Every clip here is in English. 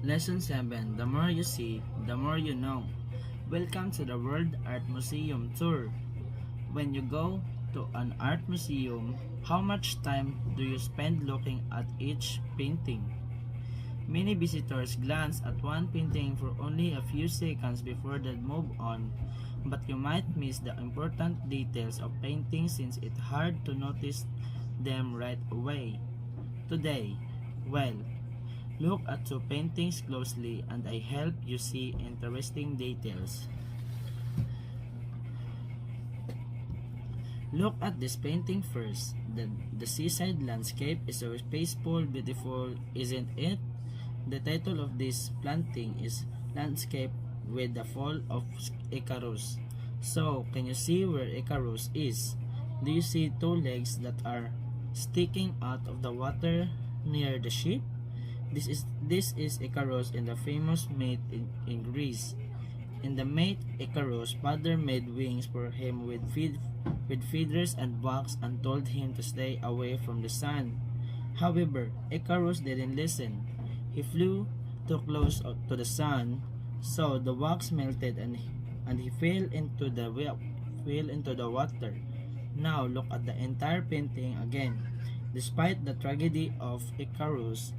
Lesson 7. The more you see, the more you know. Welcome to the World Art Museum Tour. When you go to an art museum, how much time do you spend looking at each painting? Many visitors glance at one painting for only a few seconds before they move on, but you might miss the important details of paintings since it's hard to notice them right away. Today, well, look at two paintings closely and I help you see interesting details. Look at this painting first. The seaside landscape is so peaceful, beautiful, isn't it? The title of this painting is Landscape with the Fall of Icarus. So, can you see where Icarus is? Do you see two legs that are sticking out of the water near the ship? This is Icarus in the famous myth in Greece. In the myth, Icarus' father made wings for him with feathers and wax and told him to stay away from the sun. However, Icarus didn't listen. He flew too close to the sun, so the wax melted and he fell into the water. Now look at the entire painting again. Despite the tragedy of Icarus,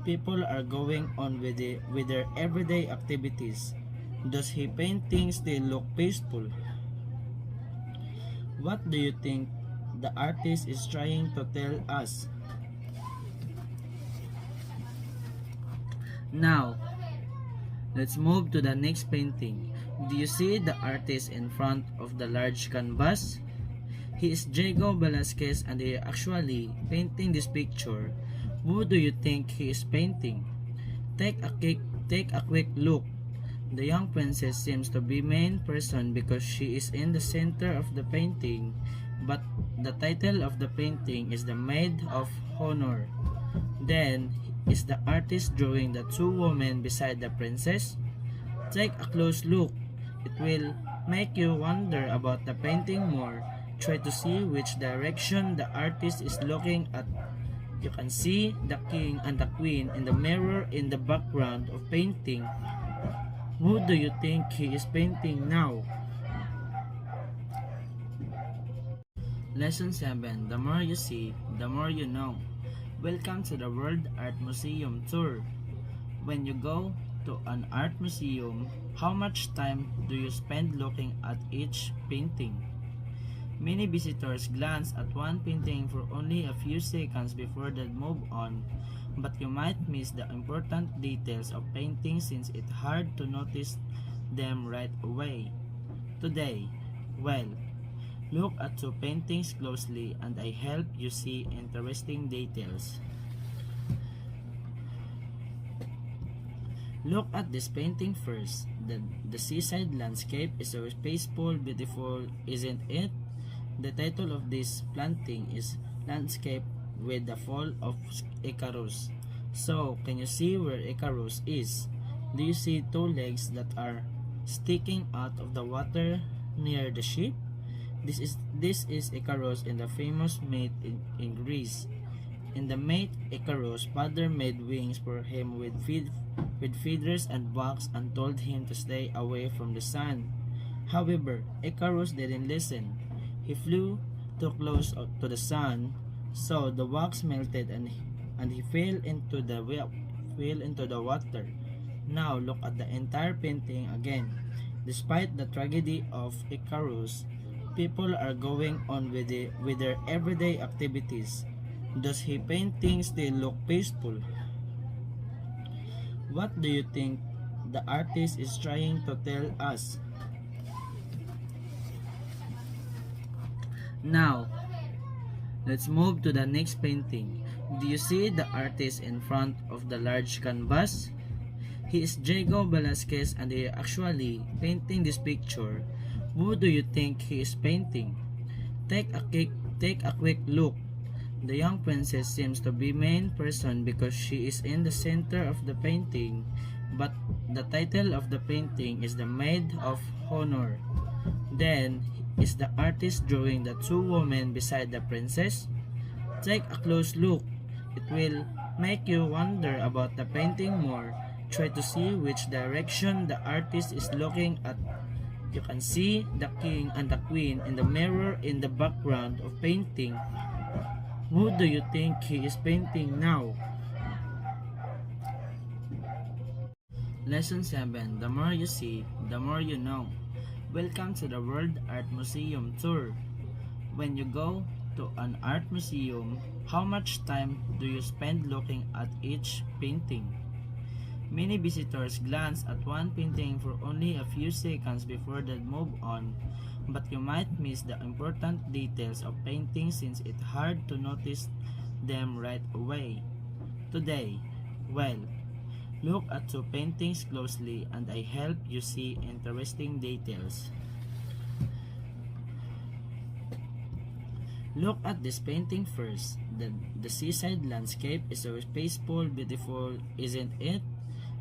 people are going on with their everyday activities. Does his painting still look peaceful? What do you think the artist is trying to tell us? Now, let's move to the next painting. Do you see the artist in front of the large canvas? He is Diego Velázquez and he actually painting this picture. Who do you think he is painting? Take a quick look. The young princess seems to be main person because she is in the center of the painting, but the title of the painting is the Maid of Honor. Then, is the artist drawing the two women beside the princess? Take a close look. It will make you wonder about the painting more. Try to see which direction the artist is looking at. You can see the king and the queen in the mirror in the background of painting. Who do you think he is painting now? Lesson 7. The more you see, the more you know. Welcome to the World Art Museum Tour. When you go to an art museum, how much time do you spend looking at each painting? Many visitors glance at one painting for only a few seconds before they move on, but you might miss the important details of paintings since it's hard to notice them right away. Today, well, look at two paintings closely and I help you see interesting details. Look at this painting first. The seaside landscape is so peaceful, beautiful, isn't it? The title of this painting is Landscape with the Fall of Icarus. So, can you see where Icarus is? Do you see two legs that are sticking out of the water near the ship? This is Icarus in the famous myth in Greece. In the myth, Icarus' father made wings for him with feathers and wax and told him to stay away from the sun. However, Icarus didn't listen. He flew too close to the sun, so the wax melted and he fell into the water. Now look at the entire painting again. Despite the tragedy of Icarus, people are going on with their everyday activities. Does his painting still look peaceful? What do you think the artist is trying to tell us? Now, let's move to the next painting. Do you see the artist in front of the large canvas? He is Diego Velázquez and he actually painting this picture. Who do you think he is painting? Take a quick look. The young princess seems to be main person because she is in the center of the painting, but the title of the painting is the Maid of Honor. Then, is the artist drawing the two women beside the princess? Take a close look. It will make you wonder about the painting more. try to see which direction the artist is looking at. You can see the king and the queen in the mirror in the background of painting. Who do you think he is painting now? Lesson 7. The more you see, the more you know. Welcome to the World Art Museum Tour. When you go to an art museum, how much time do you spend looking at each painting? Many visitors glance at one painting for only a few seconds before they move on, but you might miss the important details of paintings since it's hard to notice them right away. Today, look at two paintings closely and I help you see interesting details. Look at this painting first. The seaside landscape is so peaceful, beautiful, isn't it?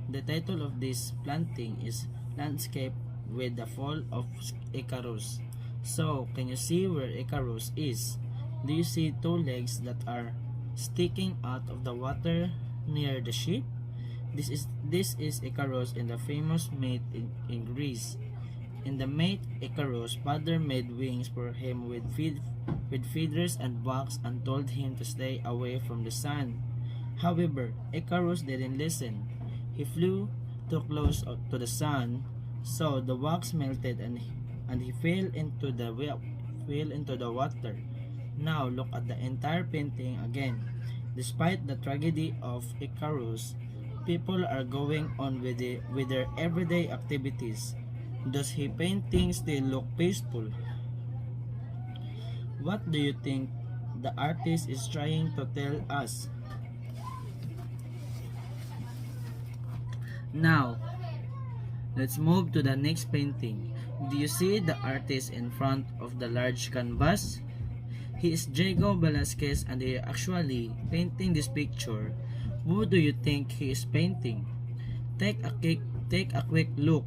The title of this painting is Landscape with the Fall of Icarus. So, can you see where Icarus is? Do you see two legs that are sticking out of the water near the ship? This is Icarus in the famous myth in Greece. In the myth, Icarus' father made wings for him with feathers and wax and told him to stay away from the sun. However, Icarus didn't listen. He flew too close to the sun, so the wax melted and he fell into the water. Now look at the entire painting again. Despite the tragedy of Icarus, people are going on with their everyday activities. Does his painting still look peaceful? What do you think the artist is trying to tell us? Now, let's move to the next painting. Do you see the artist in front of the large canvas? He is Diego Velázquez and he is actually painting this picture. Who do you think he is painting? Take a quick look.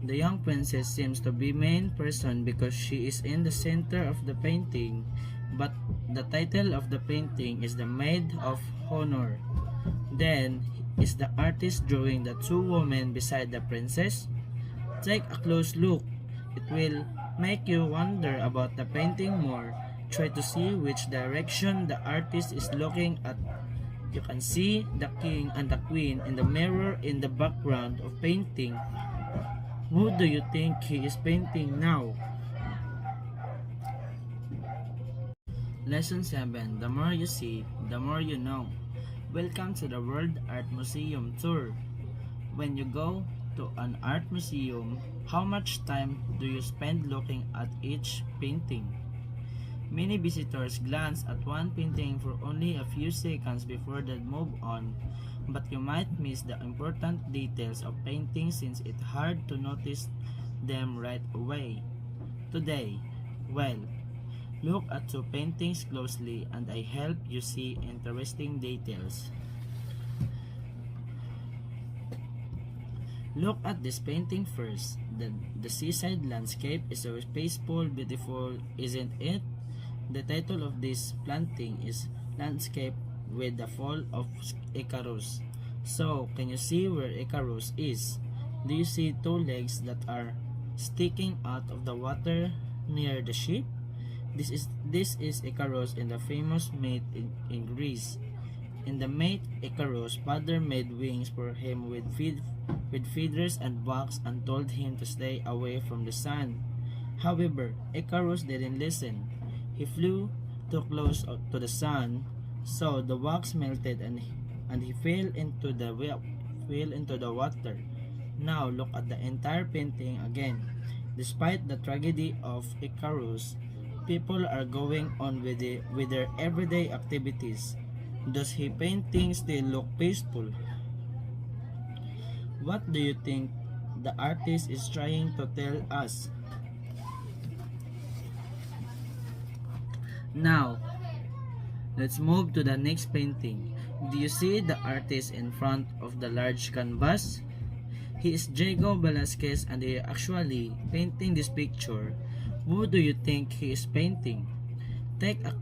The young princess seems to be main person because she is in the center of the painting, but the title of the painting is the Maid of Honor. Then, is the artist drawing the two women beside the princess? Take a close look. It will make you wonder about the painting more. Try to see which direction the artist is looking at. You can see the king and the queen in the mirror in the background of painting. Who do you think he is painting now? Lesson 7. The more you see, the more you know. Welcome to the World Art Museum Tour. When you go to an art museum, how much time do you spend looking at each painting? Many visitors glance at one painting for only a few seconds before they move on, but you might miss the important details of paintings since it's hard to notice them right away. Today, look at two paintings closely and I help you see interesting details. Look at this painting first. The seaside landscape is so peaceful, beautiful, isn't it? The title of this painting is Landscape with the Fall of Icarus. So, can you see where Icarus is? Do you see two legs that are sticking out of the water near the ship? This is Icarus in the famous myth in Greece. In the myth, Icarus' father made wings for him with feathers and wax and told him to stay away from the sun. However, Icarus didn't listen. He flew too close to the sun, so the wax melted and he fell into the water. Now look at the entire painting again. Despite the tragedy of Icarus, people are going on with their everyday activities. Does his painting still look peaceful? What do you think the artist is trying to tell us? Now, let's move to the next painting. Do you see the artist in front of the large canvas? He is Diego Velázquez and he is actually painting this picture. Who do you think he is painting? Take a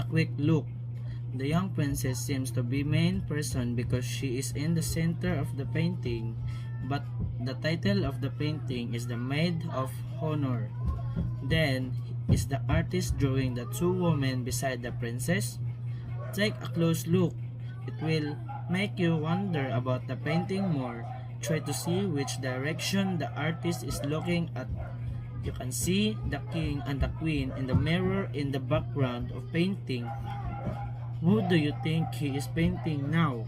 quick look. The young princess seems to be main person because she is in the center of the painting, but the title of the painting is the Maid of Honor. Then, is the artist drawing the two women beside the princess? Take a close look. It will make you wonder about the painting more. Try to see which direction the artist is looking at. You can see the king and the queen in the mirror in the background of painting. Who do you think he is painting now?